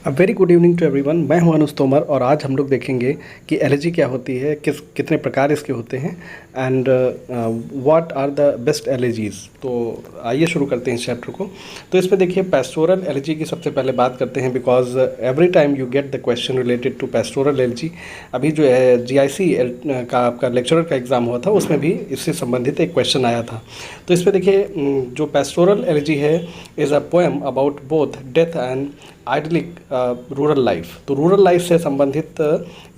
Very good evening to everyone. मैं हूं अनुज तोमर और आज हम लोग देखेंगे कि एलर्जी क्या होती है, कितने प्रकार इसके होते हैं and what are the best elegies. तो आइए शुरू करते हैं इस चैप्टर को। तो इसमें देखिए पेस्टोरल एलर्जी की सबसे पहले बात करते हैं, because every time you get the question related to pastoral elegy. अभी जो है जीआईसी का आपका लेक्चरर का एग्ज़ाम हुआ था, उसमें भी इससे संबंधित एक क्वेश्चन आया था। तो इसमें देखिए जो पेस्टोरल एलर्जी है is a poem about both death and idyllic rural life. तो रूरल लाइफ से संबंधित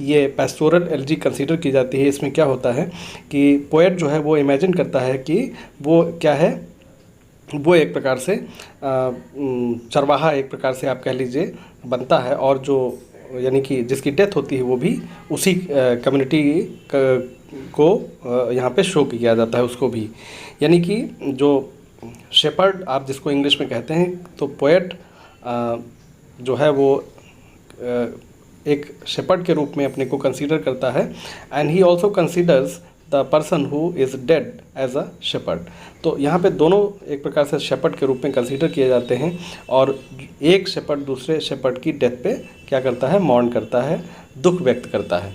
ये पेस्टोरल एलर्जी कंसीडर की जाती है। इसमें क्या होता है कि पोएट जो है वो इमेजिन करता है कि वो क्या है, वो एक प्रकार से चरवाहा एक प्रकार से आप कह लीजिए बनता है, और जो यानी कि जिसकी डेथ होती है वो भी उसी कम्युनिटी को यहाँ पे शो किया जाता है उसको भी। यानी कि जो शेपर्ड आप जिसको इंग्लिश में कहते हैं, तो पोएट जो है वो एक शेपर्ड के रूप में अपने को कंसीडर करता है, and he also considers the person who is dead as a shepherd. तो यहाँ पे दोनों एक प्रकार से शेपर्ड के रूप में कंसीडर किए जाते हैं, और एक शेपर्ड दूसरे शेपर्ड की डेथ पे क्या करता है, मॉर्न करता है, दुख व्यक्त करता है।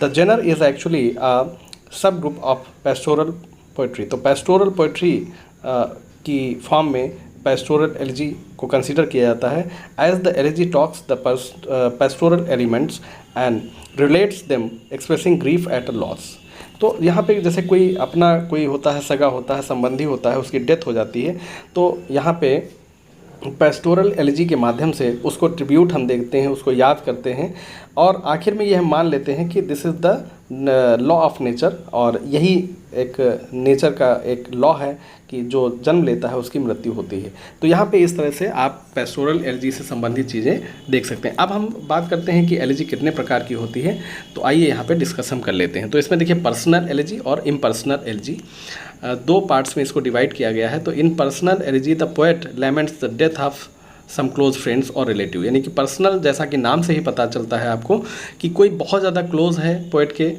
The genre is actually a sub group of pastoral poetry. तो पेस्टोरल पोइट्री की फॉर्म में पेस्टोरल एलर्जी को कंसीडर किया जाता है, as the elegy talks the pastoral elements and relates them expressing grief at a loss. तो यहाँ पे जैसे कोई अपना कोई होता है, सगा होता है, संबंधी होता है, उसकी डेथ हो जाती है, तो यहाँ पे पेस्टोरल एलर्जी के माध्यम से उसको ट्रिब्यूट हम देखते हैं, उसको याद करते हैं, और आखिर में ये हम मान लेते हैं कि this is the law of nature, और यही एक नेचर का एक लॉ है कि जो जन्म लेता है उसकी मृत्यु होती है। तो यहाँ पे इस तरह से आप पेस्टोरल एलर्जी से संबंधित चीज़ें देख सकते हैं। अब हम बात करते हैं कि एलर्जी कितने प्रकार की होती है, तो आइए यहाँ पे डिस्कस हम कर लेते हैं। तो इसमें देखिए पर्सनल एलर्जी और इम्पर्सनल एलर्जी, दो पार्ट्स में इसको डिवाइड किया गया है। तो इन personal elegy the poet laments the death of some close friends और रिलेटिव। यानी कि पर्सनल, जैसा कि नाम से ही पता चलता है आपको कि कोई बहुत ज़्यादा क्लोज है पोएट के,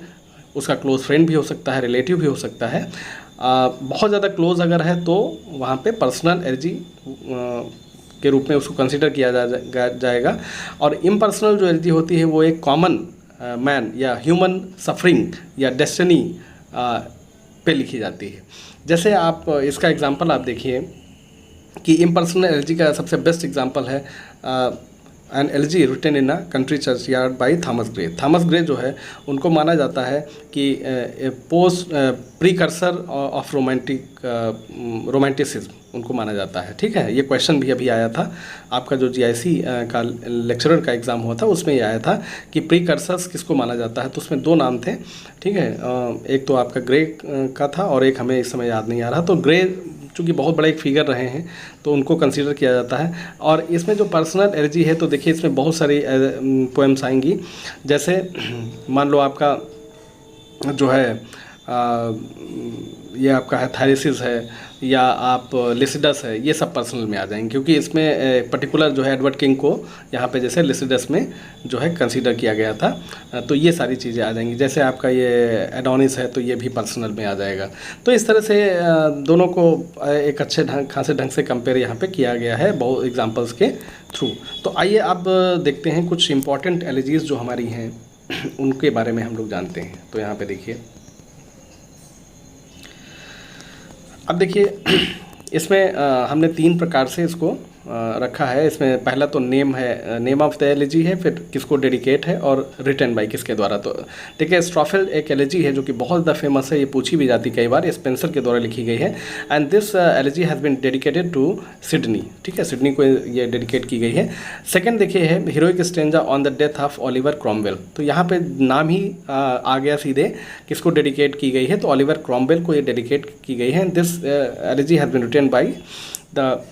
उसका क्लोज फ्रेंड भी हो सकता है, रिलेटिव भी हो सकता है। बहुत ज़्यादा क्लोज अगर है तो वहाँ पे पर्सनल एलर्जी के रूप में उसको कंसिडर किया जाएगा। और इम्पर्सनल जो एलर्जी होती है वो एक कॉमन मैन या ह्यूमन सफरिंग या डेस्टिनी पे लिखी जाती है। जैसे आप इसका एग्जांपल आप देखिए कि इम्पर्सनल एलर्जी का सबसे बेस्ट एग्जांपल है an elegy written in a country churchyard by Thomas Gray. Thomas Gray जो है उनको माना जाता है कि पोस्ट प्रीकर्सर ऑफ रोमांटिसिज्म उनको माना जाता है। ठीक है, ये क्वेश्चन भी अभी आया था, आपका जो जीआईसी का लेक्चरर का एग्ज़ाम हुआ था उसमें ये आया था कि प्रीकर्सर्स किसको माना जाता है। तो उसमें दो नाम थे, ठीक है, एक तो आपका ग्रे का था और एक हमें इस समय याद नहीं आ रहा। तो ग्रे चूँकि बहुत बड़े एक फिगर रहे हैं तो उनको कंसीडर किया जाता है। और इसमें जो पर्सनल एलर्जी है, तो देखिए इसमें बहुत सारी पोएम्स आएंगी। जैसे मान लो आपका जो है ये आपका है थायरेसिस है या आप लिसिडस है, ये सब पर्सनल में आ जाएंगे, क्योंकि इसमें पर्टिकुलर जो है एडवर्ड किंग को यहाँ पे जैसे लिसिडस में जो है कंसीडर किया गया था। तो ये सारी चीज़ें आ जाएंगी। जैसे आपका ये एडोनिस है तो ये भी पर्सनल में आ जाएगा। तो इस तरह से दोनों को एक अच्छे खासे ढंग से कंपेयर यहाँ पे किया गया है बहुत एग्जाम्पल्स के थ्रू। तो आइए अब देखते हैं कुछ इंपॉर्टेंट एलर्जीज़ जो हमारी हैं उनके बारे में हम लोग जानते हैं। तो यहाँ पे देखिए, अब देखिए इसमें हमने तीन प्रकार से इसको रखा है। इसमें पहला तो नेम है, नेम ऑफ द एलर्जी है, फिर किसको डेडिकेट है, और रिटन बाय किसके द्वारा। तो देखिए स्ट्रॉफिल एक एलर्जी है जो कि बहुत ज़्यादा फेमस है, ये पूछी भी जाती कई बार, स्पेंसर के द्वारा लिखी गई है। And this elegy has been dedicated to Sidney. ठीक है, सिडनी को ये डेडिकेट की गई है। सेकेंड देखिए है heroic stanza on the death of Oliver Cromwell. तो यहाँ पे नाम ही आ गया सीधे, किसको डेडिकेट की गई है, तो ओलिवर क्रॉमवेल को ये डेडिकेट की गई है। This elegy has been written by the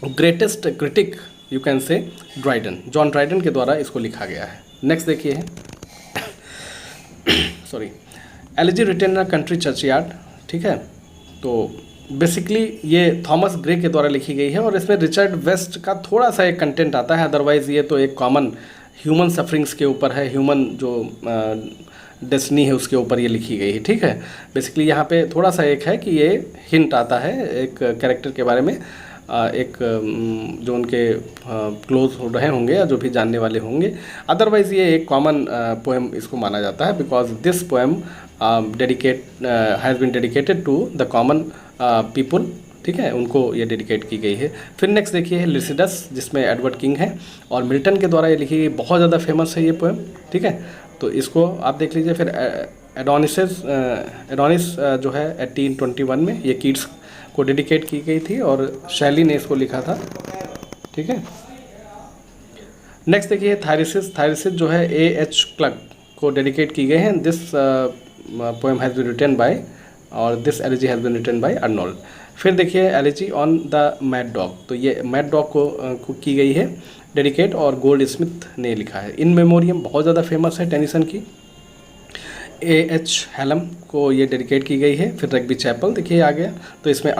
greatest critic you can say Dryden, John Dryden के द्वारा इसको लिखा गया है। नेक्स्ट देखिए है sorry elegy written in country churchyard. ठीक है, तो बेसिकली ये थॉमस ग्रे के द्वारा लिखी गई है, और इसमें रिचर्ड वेस्ट का थोड़ा सा एक कंटेंट आता है। अदरवाइज़ ये तो एक कॉमन ह्यूमन सफरिंग्स के ऊपर है, ह्यूमन जो डेस्टिनी है उसके ऊपर ये लिखी गई है। ठीक है, बेसिकली यहाँ पे थोड़ा सा एक है कि ये हिंट आता है एक कैरेक्टर के बारे में, एक जो उनके क्लोज हो रहे होंगे या जो भी जानने वाले होंगे। अदरवाइज़ ये एक कॉमन पोएम इसको माना जाता है, because this poem has been dedicated to the common people, ठीक है, उनको ये डेडिकेट की गई है। फिर नेक्स्ट देखिए है लिसिडस, जिसमें एडवर्ड किंग है और मिल्टन के द्वारा ये लिखी गई, बहुत ज़्यादा फेमस है ये पोएम, ठीक है, तो इसको आप देख लीजिए। फिर एडोनिस जो है 1821 में ये कीट्स को डेडिकेट की गई थी और शैली ने इसको लिखा था, ठीक है। नेक्स्ट देखिए थायरिसिस जो है A.H. क्लर्क को डेडिकेट की गई है। This poem has been written by और this elegy has been written by Arnold. फिर देखिए elegy on the mad dog, तो ये मैड डॉग को की गई है डेडिकेट और गोल्ड स्मिथ ने लिखा है। इन मेमोरियम बहुत ज़्यादा फेमस है टेनिसन की। A.H. हैलम को ये डेडिकेट की गई है। फिर रग्बी चैपल देखिए आ गया, तो इसमें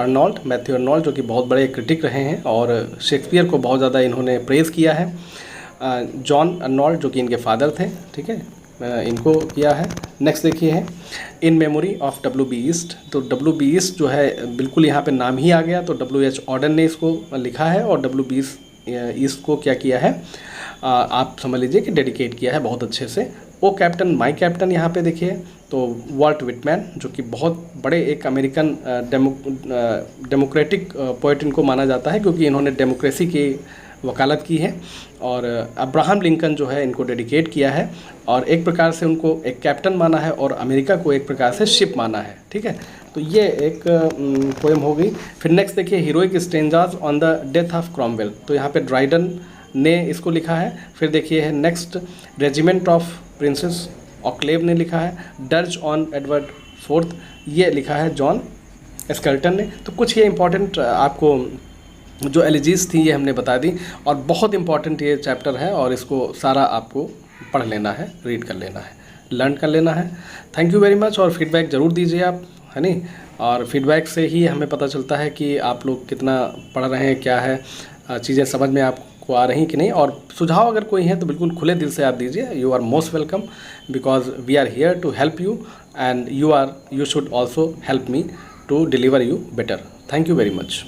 मैथ्यू अर्नोल्ड जो कि बहुत बड़े क्रिटिक रहे हैं और शेक्सपियर को बहुत ज़्यादा इन्होंने प्रेज़ किया है। जॉन अर्नोल्ड जो कि इनके फादर थे, ठीक है, इनको किया है। नेक्स्ट देखिए है in memory of W.B. East, तो W.B. ईस्ट जो है बिल्कुल यहाँ पे नाम ही आ गया, तो W.H. ऑर्डन ने इसको लिखा है और W.B. ईस्ट को क्या किया है, आप समझ लीजिए कि डेडिकेट किया है बहुत अच्छे से। ओ कैप्टन माई कैप्टन यहाँ पे देखिए, तो वॉल्ट विटमैन जो कि बहुत बड़े एक अमेरिकन डेमोक्रेटिक पोएट इनको माना जाता है, क्योंकि इन्होंने डेमोक्रेसी की वकालत की है। और अब्राहम लिंकन जो है इनको डेडिकेट किया है और एक प्रकार से उनको एक कैप्टन माना है और अमेरिका को एक प्रकार से शिप माना है, ठीक है, तो ये एक पोएम हो गई। फिर नेक्स्ट देखिए heroic strangers on the death of Cromwell, तो यहाँ पे ड्राइडन ने इसको लिखा है। फिर देखिए है नेक्स्ट रेजिमेंट ऑफ प्रिंसेस ऑक्लेव ने लिखा है। डर्ज ऑन एडवर्ड फोर्थ ये लिखा है जॉन स्कर्टन ने। तो कुछ ये इंपॉर्टेंट आपको जो एलिजीज थी ये हमने बता दी और बहुत इंपॉर्टेंट ये चैप्टर है और इसको सारा आपको पढ़ लेना है, रीड कर लेना है, लर्न कर लेना है। थैंक यू वेरी मच और फीडबैक ज़रूर दीजिए आप, है नहीं, और फीडबैक से ही हमें पता चलता है कि आप लोग कितना पढ़ रहे हैं, क्या है चीज़ें समझ में आपको आ रही कि नहीं। और सुझाव अगर कोई है तो बिल्कुल खुले दिल से आप दीजिए। You are most welcome because we are here to help you and you should also help me to deliver you better. Thank you very much.